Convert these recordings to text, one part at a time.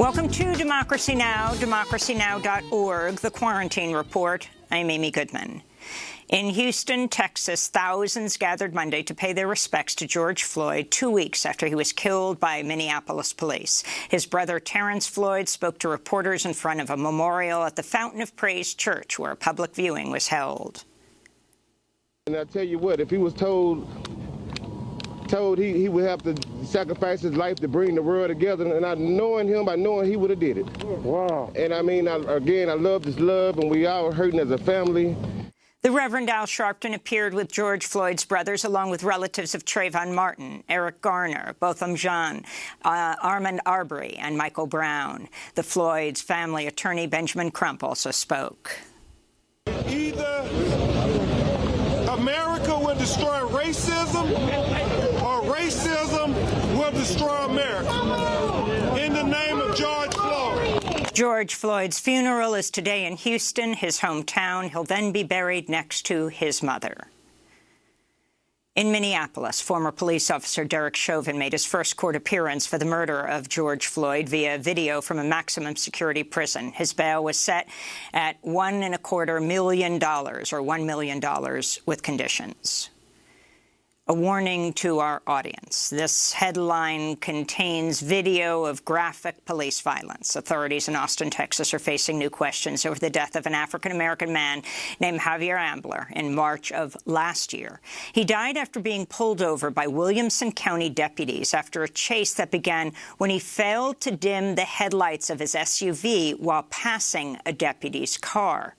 Welcome to Democracy Now!, democracynow.org, The Quarantine Report. I'm Amy Goodman. In Houston, Texas, thousands gathered Monday to pay their respects to George Floyd 2 weeks after he was killed by Minneapolis police. His brother, Terrence Floyd, spoke to reporters in front of a memorial at the Fountain of Praise Church, where a public viewing was held. And I tell you what, if he was told he would have to sacrifice his life to bring the world together, and I knowing he would have did it. Wow. And I mean, again, I love this love, and we all hurting as a family. The Reverend Al Sharpton appeared with George Floyd's brothers, along with relatives of Trayvon Martin, Eric Garner, Botham Jean, Armand Arbery, and Michael Brown. The Floyd's family attorney, Benjamin Crump, also spoke. Either America will destroy racism, or racism will destroy America. In the name of George Floyd. George Floyd's funeral is today in Houston, his hometown. He'll then be buried next to his mother. In Minneapolis, former police officer Derek Chauvin made his first court appearance for the murder of George Floyd via video from a maximum security prison. His bail was set at $1.25 million, or $1 million with conditions. A warning to our audience. This headline contains video of graphic police violence. Authorities in Austin, Texas are facing new questions over the death of an African-American man named Javier Ambler in March of last year. He died after being pulled over by Williamson County deputies after a chase that began when he failed to dim the headlights of his SUV while passing a deputy's car.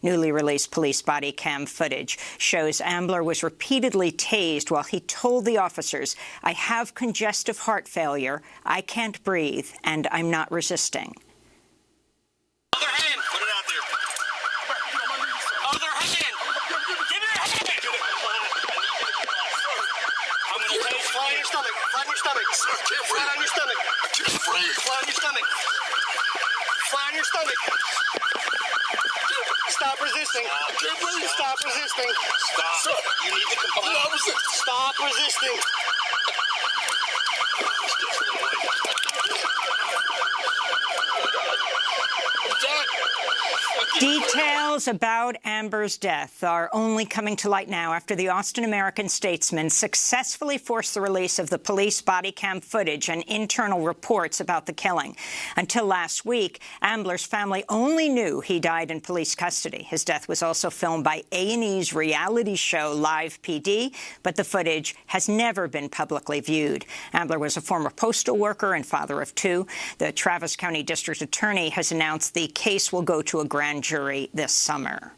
Newly released police body cam footage shows Ambler was repeatedly tased while he told the officers, "I have congestive heart failure, I can't breathe, and I'm not resisting." Other hand! Put it out there. Other hand! Give me your hand! I'm going to tase. Flat on your stomach. Flat on your stomach. Flat on your stomach. I can't breathe. Flat on your stomach. Flat on your stomach. Stop resisting. Stop resisting. Stop. Sir, you need to comply. Stop resisting. Details about Amber's death are only coming to light now after the Austin American-Statesman successfully forced the release of the police body cam footage and internal reports about the killing. Until last week, Ambler's family only knew he died in police custody. His death was also filmed by A&E's reality show Live PD, but the footage has never been publicly viewed. Ambler was a former postal worker and father of two. The Travis County District Attorney has announced the case will go to a grand jury this summer.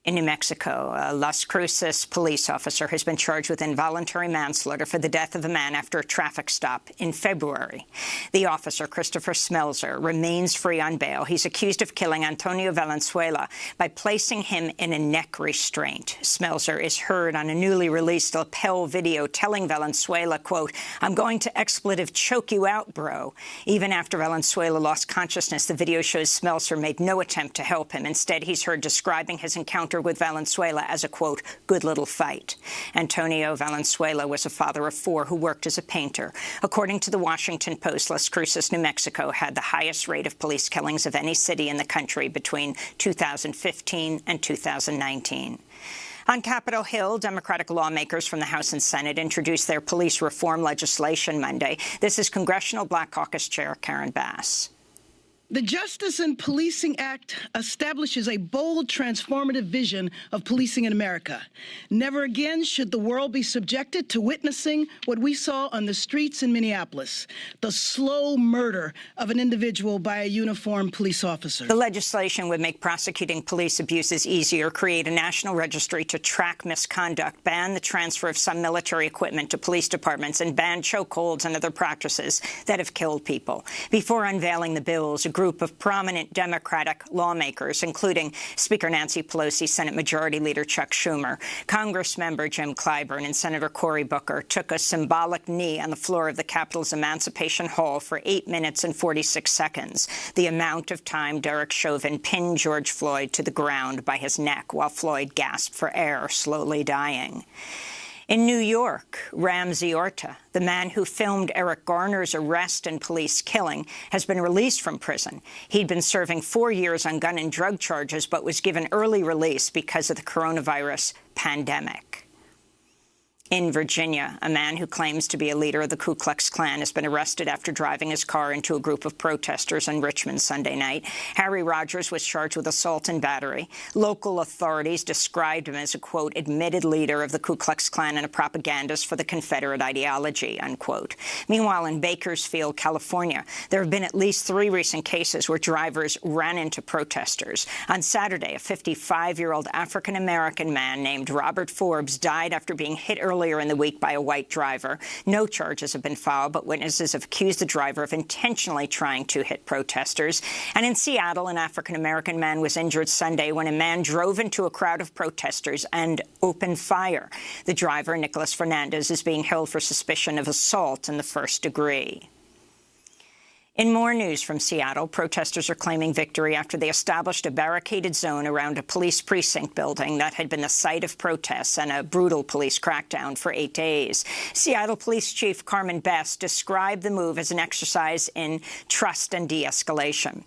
In New Mexico, a Las Cruces police officer has been charged with involuntary manslaughter for the death of a man after a traffic stop in February. The officer, Christopher Smelser, remains free on bail. He's accused of killing Antonio Valenzuela by placing him in a neck restraint. Smelser is heard on a newly released lapel video telling Valenzuela, quote, "I'm going to expletive choke you out, bro." Even after Valenzuela lost consciousness, the video shows Smelser made no attempt to help him. Instead, he's heard describing his encounter with Valenzuela as a, quote, "good little fight." Antonio Valenzuela was a father of four who worked as a painter. According to the Washington Post, Las Cruces, New Mexico, had the highest rate of police killings of any city in the country between 2015 and 2019. On Capitol Hill, Democratic lawmakers from the House and Senate introduced their police reform legislation Monday. This is Congressional Black Caucus Chair Karen Bass. The Justice and Policing Act establishes a bold, transformative vision of policing in America. Never again should the world be subjected to witnessing what we saw on the streets in Minneapolis, the slow murder of an individual by a uniformed police officer. The legislation would make prosecuting police abuses easier, create a national registry to track misconduct, ban the transfer of some military equipment to police departments, and ban chokeholds and other practices that have killed people. Before unveiling the bills, a group of prominent Democratic lawmakers, including Speaker Nancy Pelosi, Senate Majority Leader Chuck Schumer, Congressmember Jim Clyburn, and Senator Cory Booker, took a symbolic knee on the floor of the Capitol's Emancipation Hall for 8 minutes and 46 seconds, the amount of time Derek Chauvin pinned George Floyd to the ground by his neck while Floyd gasped for air, slowly dying. In New York, Ramsey Orta, the man who filmed Eric Garner's arrest and police killing, has been released from prison. He'd been serving 4 years on gun and drug charges, but was given early release because of the coronavirus pandemic. In Virginia, a man who claims to be a leader of the Ku Klux Klan has been arrested after driving his car into a group of protesters in Richmond Sunday night. Harry Rogers was charged with assault and battery. Local authorities described him as a, quote, admitted leader of the Ku Klux Klan and a propagandist for the Confederate ideology, unquote. Meanwhile, in Bakersfield, California, there have been at least 3 recent cases where drivers ran into protesters. On Saturday, a 55-year-old African-American man named Robert Forbes died after being hit earlier in the week by a white driver. No charges have been filed, but witnesses have accused the driver of intentionally trying to hit protesters. And in Seattle, an African-American man was injured Sunday when a man drove into a crowd of protesters and opened fire. The driver, Nicholas Fernandez, is being held for suspicion of assault in the first degree. In more news from Seattle, protesters are claiming victory after they established a barricaded zone around a police precinct building that had been the site of protests and a brutal police crackdown for 8 days. Seattle Police Chief Carmen Best described the move as an exercise in trust and de-escalation.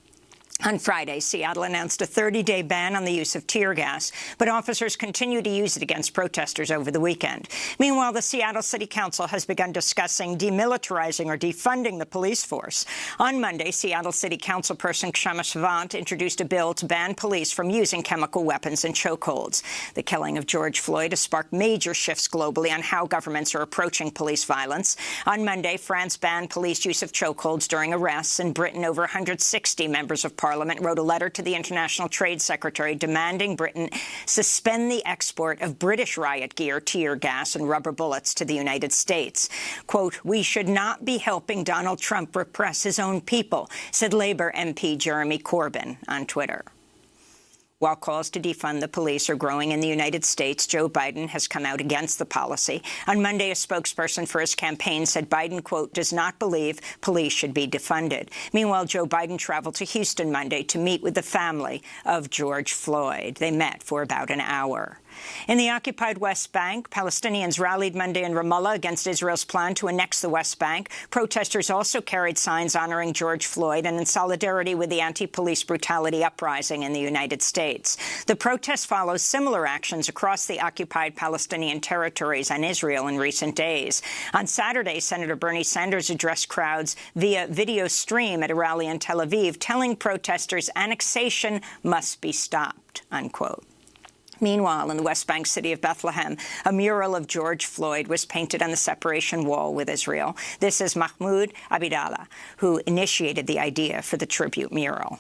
On Friday, Seattle announced a 30-day ban on the use of tear gas, but officers continue to use it against protesters over the weekend. Meanwhile, the Seattle City Council has begun discussing demilitarizing or defunding the police force. On Monday, Seattle City Councilperson Kshama Sawant introduced a bill to ban police from using chemical weapons and chokeholds. The killing of George Floyd has sparked major shifts globally on how governments are approaching police violence. On Monday, France banned police use of chokeholds during arrests. In Britain, over 160 members of Parliament wrote a letter to the International Trade Secretary demanding Britain suspend the export of British riot gear, tear gas and rubber bullets to the United States. Quote, "We should not be helping Donald Trump repress his own people," said Labour MP Jeremy Corbyn on Twitter. While calls to defund the police are growing in the United States, Joe Biden has come out against the policy. On Monday, a spokesperson for his campaign said Biden, quote, does not believe police should be defunded. Meanwhile, Joe Biden traveled to Houston Monday to meet with the family of George Floyd. They met for about an hour. In the occupied West Bank, Palestinians rallied Monday in Ramallah against Israel's plan to annex the West Bank. Protesters also carried signs honoring George Floyd and in solidarity with the anti-police brutality uprising in the United States. The protest follows similar actions across the occupied Palestinian territories and Israel in recent days. On Saturday, Senator Bernie Sanders addressed crowds via video stream at a rally in Tel Aviv, telling protesters annexation must be stopped, unquote. Meanwhile, in the West Bank city of Bethlehem, a mural of George Floyd was painted on the separation wall with Israel. This is Mahmoud Abidallah, who initiated the idea for the tribute mural.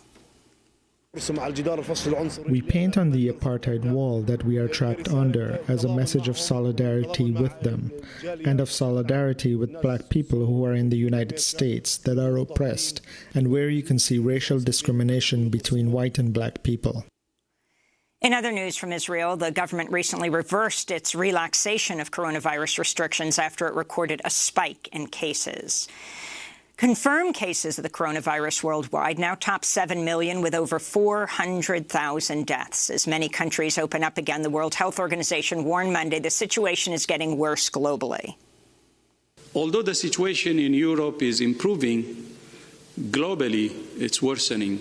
We paint on the apartheid wall that we are trapped under as a message of solidarity with them and of solidarity with black people who are in the United States that are oppressed and where you can see racial discrimination between white and black people. In other news from Israel, the government recently reversed its relaxation of coronavirus restrictions after it recorded a spike in cases. Confirmed cases of the coronavirus worldwide now top 7 million, with over 400,000 deaths. As many countries open up again, the World Health Organization warned Monday the situation is getting worse globally. Although the situation in Europe is improving, globally it's worsening.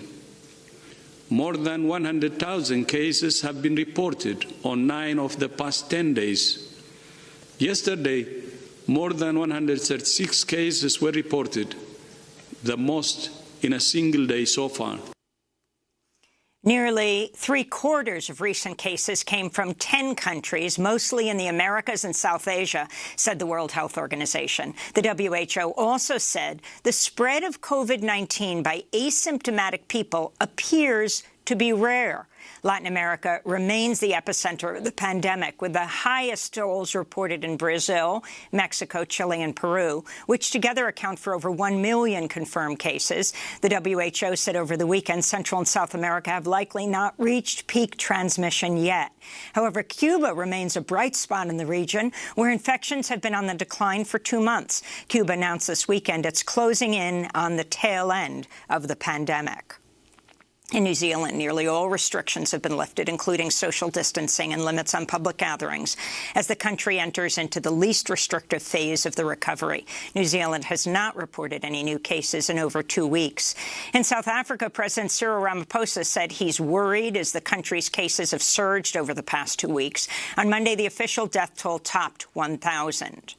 More than 100,000 cases have been reported on 9 of the past 10 days. Yesterday, more than 136 cases were reported, the most in a single day so far. Nearly 3/4 of recent cases came from 10 countries, mostly in the Americas and South Asia, said the World Health Organization. The WHO also said the spread of COVID-19 by asymptomatic people appears to be rare. Latin America remains the epicenter of the pandemic, with the highest tolls reported in Brazil, Mexico, Chile, and Peru, which together account for over 1 million confirmed cases. The WHO said over the weekend Central and South America have likely not reached peak transmission yet. However, Cuba remains a bright spot in the region, where infections have been on the decline for 2 months. Cuba announced this weekend it's closing in on the tail end of the pandemic. In New Zealand, nearly all restrictions have been lifted, including social distancing and limits on public gatherings, as the country enters into the least restrictive phase of the recovery. New Zealand has not reported any new cases in over 2 weeks. In South Africa, President Cyril Ramaphosa said he's worried as the country's cases have surged over the past 2 weeks. On Monday, the official death toll topped 1,000.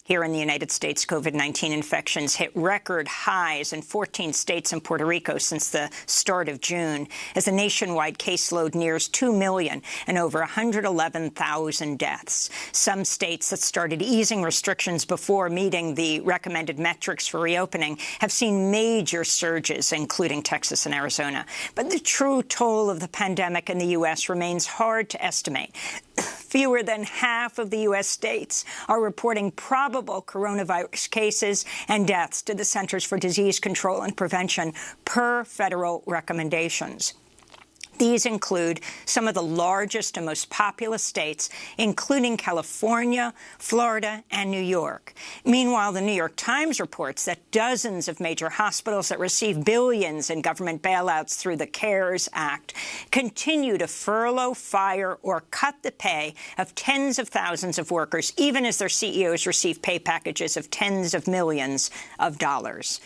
Here in the United States, COVID-19 infections hit record highs in 14 states and Puerto Rico since the start of June, as the nationwide caseload nears 2 million and over 111,000 deaths. Some states that started easing restrictions before meeting the recommended metrics for reopening have seen major surges, including Texas and Arizona. But the true toll of the pandemic in the U.S. remains hard to estimate. Fewer than half of the U.S. states are reporting probable coronavirus cases and deaths to the Centers for Disease Control and Prevention per federal recommendations. These include some of the largest and most populous states, including California, Florida, and New York. Meanwhile, the New York Times reports that dozens of major hospitals that receive billions in government bailouts through the CARES Act continue to furlough, fire, or cut the pay of tens of thousands of workers, even as their CEOs receive pay packages of tens of millions of dollars.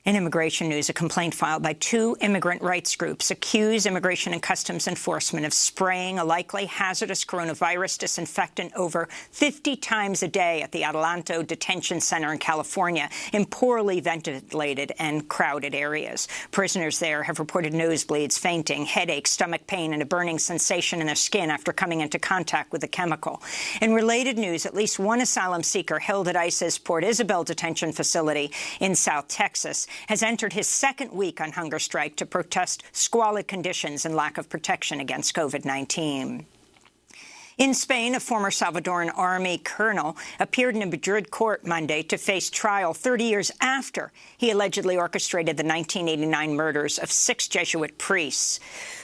In immigration news, a complaint filed by 2 immigrant rights groups accuse Immigration and Customs Enforcement of spraying a likely hazardous coronavirus disinfectant over 50 times a day at the Adelanto Detention Center in California in poorly ventilated and crowded areas. Prisoners there have reported nosebleeds, fainting, headaches, stomach pain, and a burning sensation in their skin after coming into contact with the chemical. In related news, at least one asylum seeker held at ICE's Port Isabel detention facility in South Texas has entered his second week on hunger strike to protest squalid conditions and lack of protection against COVID-19. In Spain, a former Salvadoran army colonel appeared in a Madrid court Monday to face trial 30 years after he allegedly orchestrated the 1989 murders of 6 Jesuit priests,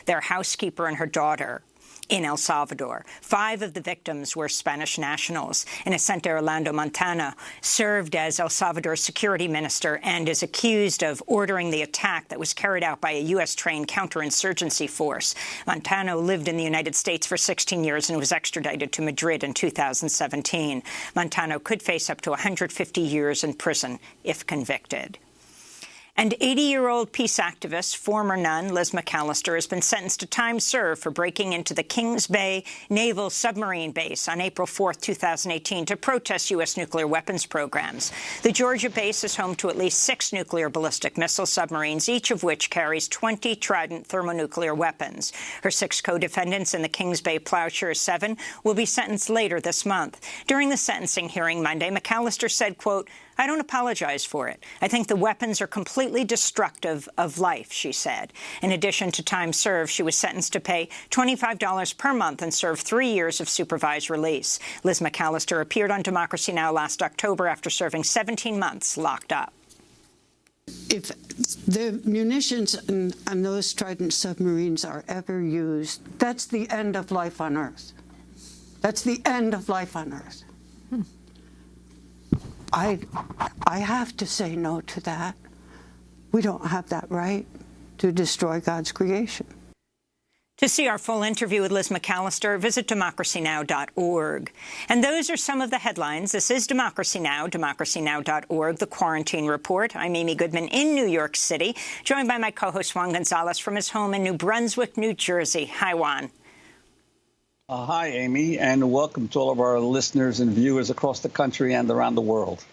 their housekeeper and her daughter, in El Salvador. 5 of the victims were Spanish nationals. Innocente Orlando Montano served as El Salvador's security minister and is accused of ordering the attack that was carried out by a U.S.-trained counterinsurgency force. Montano lived in the United States for 16 years and was extradited to Madrid in 2017. Montano could face up to 150 years in prison if convicted. And 80-year-old peace activist, former nun Liz McAllister, has been sentenced to time served for breaking into the Kings Bay Naval Submarine Base on April 4, 2018, to protest U.S. nuclear weapons programs. The Georgia base is home to at least 6 nuclear ballistic missile submarines, each of which carries 20 Trident thermonuclear weapons. Her 6 co-defendants in the Kings Bay Plowshare 7 will be sentenced later this month. During the sentencing hearing Monday, McAllister said, quote, "I don't apologize for it. I think the weapons are completely destructive of life," she said. In addition to time served, she was sentenced to pay $25 per month and serve 3 years of supervised release. Liz McAllister appeared on Democracy Now! Last October after serving 17 months locked up. If the munitions and those Trident submarines are ever used, that's the end of life on Earth. That's the end of life on Earth. I have to say no to that. We don't have that right to destroy God's creation. To see our full interview with Liz McAllister, visit democracynow.org. And those are some of the headlines. This is Democracy Now!, democracynow.org, The Quarantine Report. I'm Amy Goodman in New York City, joined by my co-host Juan Gonzalez from his home in New Brunswick, New Jersey. Hi, Juan. Hi, Amy, and welcome to all of our listeners and viewers across the country and around the world.